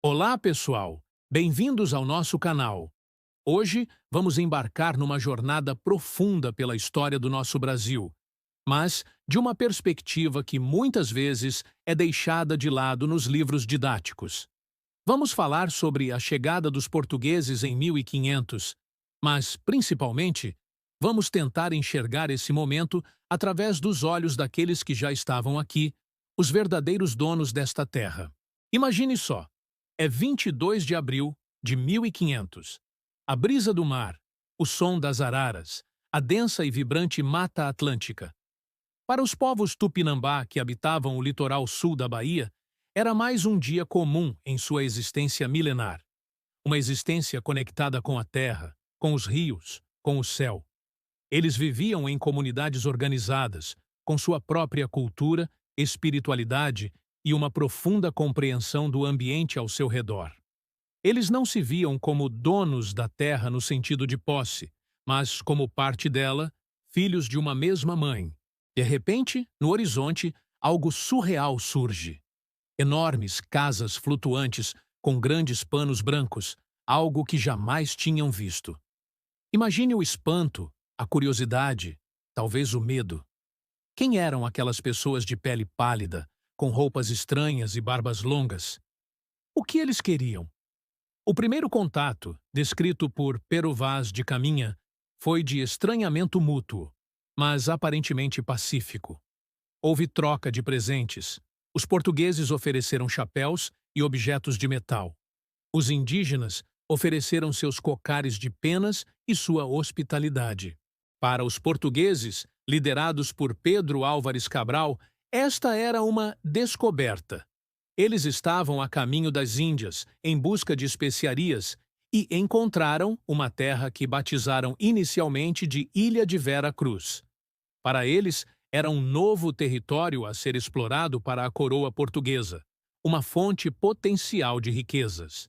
Olá, pessoal! Bem-vindos ao nosso canal. Hoje vamos embarcar numa jornada profunda pela história do nosso Brasil, mas de uma perspectiva que muitas vezes é deixada de lado nos livros didáticos. Vamos falar sobre a chegada dos portugueses em 1500, mas, principalmente, vamos tentar enxergar esse momento através dos olhos daqueles que já estavam aqui, os verdadeiros donos desta terra. Imagine só. É 22 de abril de 1500. A brisa do mar, o som das araras, a densa e vibrante Mata Atlântica. Para os povos tupinambá que habitavam o litoral sul da Bahia, era mais um dia comum em sua existência milenar. Uma existência conectada com a terra, com os rios, com o céu. Eles viviam em comunidades organizadas, com sua própria cultura, espiritualidade e uma profunda compreensão do ambiente ao seu redor. Eles não se viam como donos da terra no sentido de posse, mas como parte dela, filhos de uma mesma mãe. De repente, no horizonte, algo surreal surge. Enormes casas flutuantes com grandes panos brancos, algo que jamais tinham visto. Imagine o espanto, a curiosidade, talvez o medo. Quem eram aquelas pessoas de pele pálida, com roupas estranhas e barbas longas? O que eles queriam? O primeiro contato, descrito por Pero Vaz de Caminha, foi de estranhamento mútuo, mas aparentemente pacífico. Houve troca de presentes. Os portugueses ofereceram chapéus e objetos de metal. Os indígenas ofereceram seus cocares de penas e sua hospitalidade. Para os portugueses, liderados por Pedro Álvares Cabral, esta era uma descoberta. Eles estavam a caminho das Índias, em busca de especiarias, e encontraram uma terra que batizaram inicialmente de Ilha de Vera Cruz. Para eles, era um novo território a ser explorado para a coroa portuguesa, uma fonte potencial de riquezas.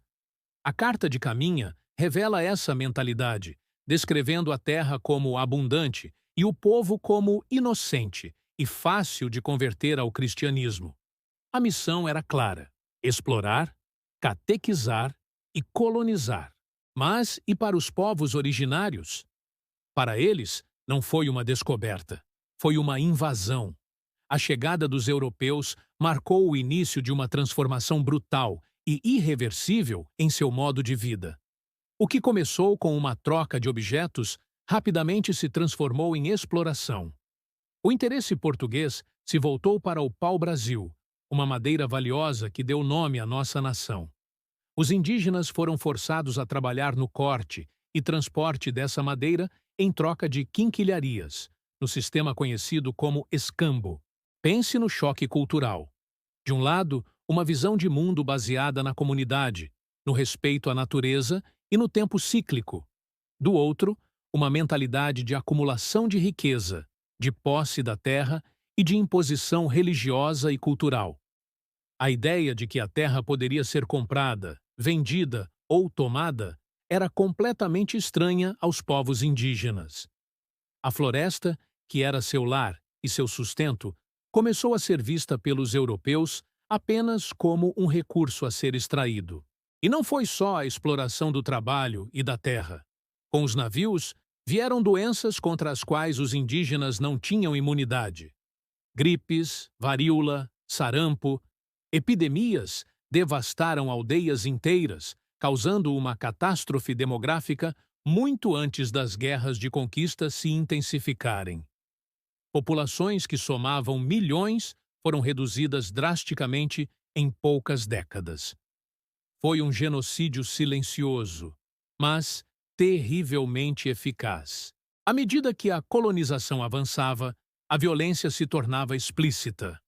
A Carta de Caminha revela essa mentalidade, descrevendo a terra como abundante e o povo como inocente e fácil de converter ao cristianismo. A missão era clara: explorar, catequizar e colonizar. Mas e para os povos originários? Para eles, não foi uma descoberta, foi uma invasão. A chegada dos europeus marcou o início de uma transformação brutal e irreversível em seu modo de vida. O que começou com uma troca de objetos rapidamente se transformou em exploração. O interesse português se voltou para o pau-brasil, uma madeira valiosa que deu nome à nossa nação. Os indígenas foram forçados a trabalhar no corte e transporte dessa madeira em troca de quinquilharias, no sistema conhecido como escambo. Pense no choque cultural. De um lado, uma visão de mundo baseada na comunidade, no respeito à natureza e no tempo cíclico. Do outro, uma mentalidade de acumulação de riqueza, de posse da terra e de imposição religiosa e cultural. A ideia de que a terra poderia ser comprada, vendida ou tomada era completamente estranha aos povos indígenas. A floresta, que era seu lar e seu sustento, começou a ser vista pelos europeus apenas como um recurso a ser extraído. E não foi só a exploração do trabalho e da terra. Com os navios, vieram doenças contra as quais os indígenas não tinham imunidade. Gripes, varíola, sarampo, epidemias devastaram aldeias inteiras, causando uma catástrofe demográfica muito antes das guerras de conquista se intensificarem. Populações que somavam milhões foram reduzidas drasticamente em poucas décadas. Foi um genocídio silencioso, mas terrivelmente eficaz. À medida que a colonização avançava, a violência se tornava explícita.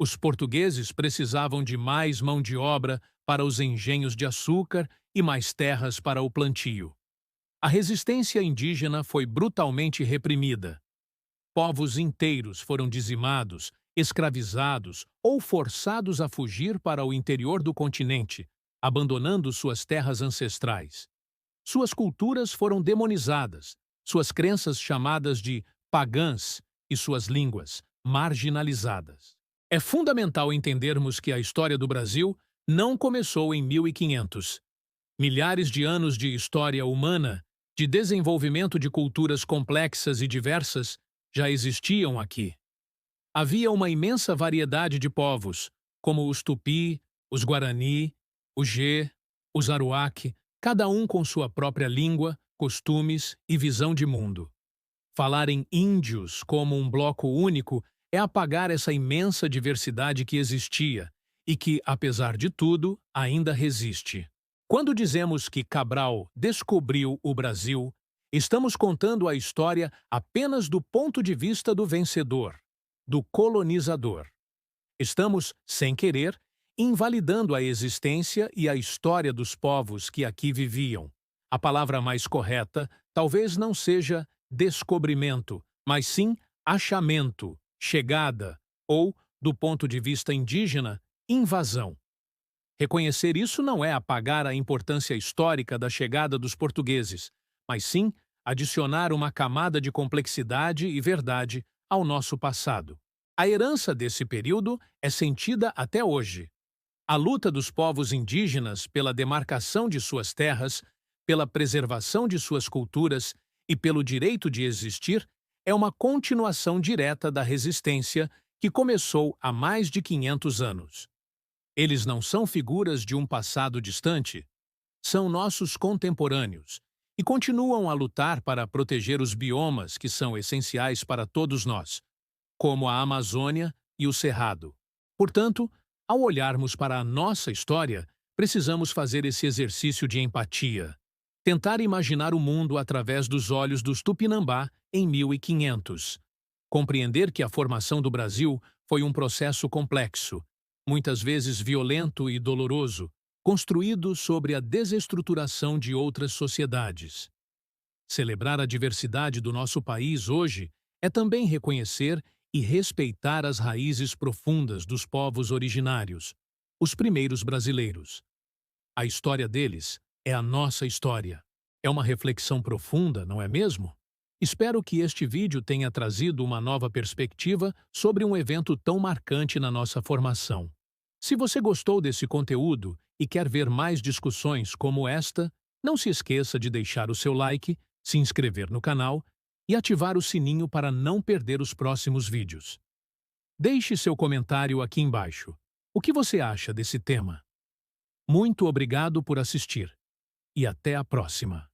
Os portugueses precisavam de mais mão de obra para os engenhos de açúcar e mais terras para o plantio. A resistência indígena foi brutalmente reprimida. Povos inteiros foram dizimados, escravizados ou forçados a fugir para o interior do continente, abandonando suas terras ancestrais. Suas culturas foram demonizadas, suas crenças chamadas de pagãs e suas línguas marginalizadas. É fundamental entendermos que a história do Brasil não começou em 1500. Milhares de anos de história humana, de desenvolvimento de culturas complexas e diversas, já existiam aqui. Havia uma imensa variedade de povos, como os Tupi, os Guarani, os Gê, os Aruac, cada um com sua própria língua, costumes e visão de mundo. Falar em índios como um bloco único é apagar essa imensa diversidade que existia e que, apesar de tudo, ainda resiste. Quando dizemos que Cabral descobriu o Brasil, estamos contando a história apenas do ponto de vista do vencedor, do colonizador. Estamos, sem querer, invalidando a existência e a história dos povos que aqui viviam. A palavra mais correta talvez não seja descobrimento, mas sim achamento, chegada ou, do ponto de vista indígena, invasão. Reconhecer isso não é apagar a importância histórica da chegada dos portugueses, mas sim adicionar uma camada de complexidade e verdade ao nosso passado. A herança desse período é sentida até hoje. A luta dos povos indígenas pela demarcação de suas terras, pela preservação de suas culturas e pelo direito de existir é uma continuação direta da resistência que começou há mais de 500 anos. Eles não são figuras de um passado distante, são nossos contemporâneos e continuam a lutar para proteger os biomas que são essenciais para todos nós, como a Amazônia e o Cerrado. Portanto, ao olharmos para a nossa história, precisamos fazer esse exercício de empatia. Tentar imaginar o mundo através dos olhos dos Tupinambá em 1500. Compreender que a formação do Brasil foi um processo complexo, muitas vezes violento e doloroso, construído sobre a desestruturação de outras sociedades. Celebrar a diversidade do nosso país hoje é também reconhecer e respeitar as raízes profundas dos povos originários, os primeiros brasileiros. A história deles é a nossa história. É uma reflexão profunda, não é mesmo? Espero que este vídeo tenha trazido uma nova perspectiva sobre um evento tão marcante na nossa formação. Se você gostou desse conteúdo e quer ver mais discussões como esta, não se esqueça de deixar o seu like, se inscrever no canal e ativar o sininho para não perder os próximos vídeos. Deixe seu comentário aqui embaixo. O que você acha desse tema? Muito obrigado por assistir e até a próxima.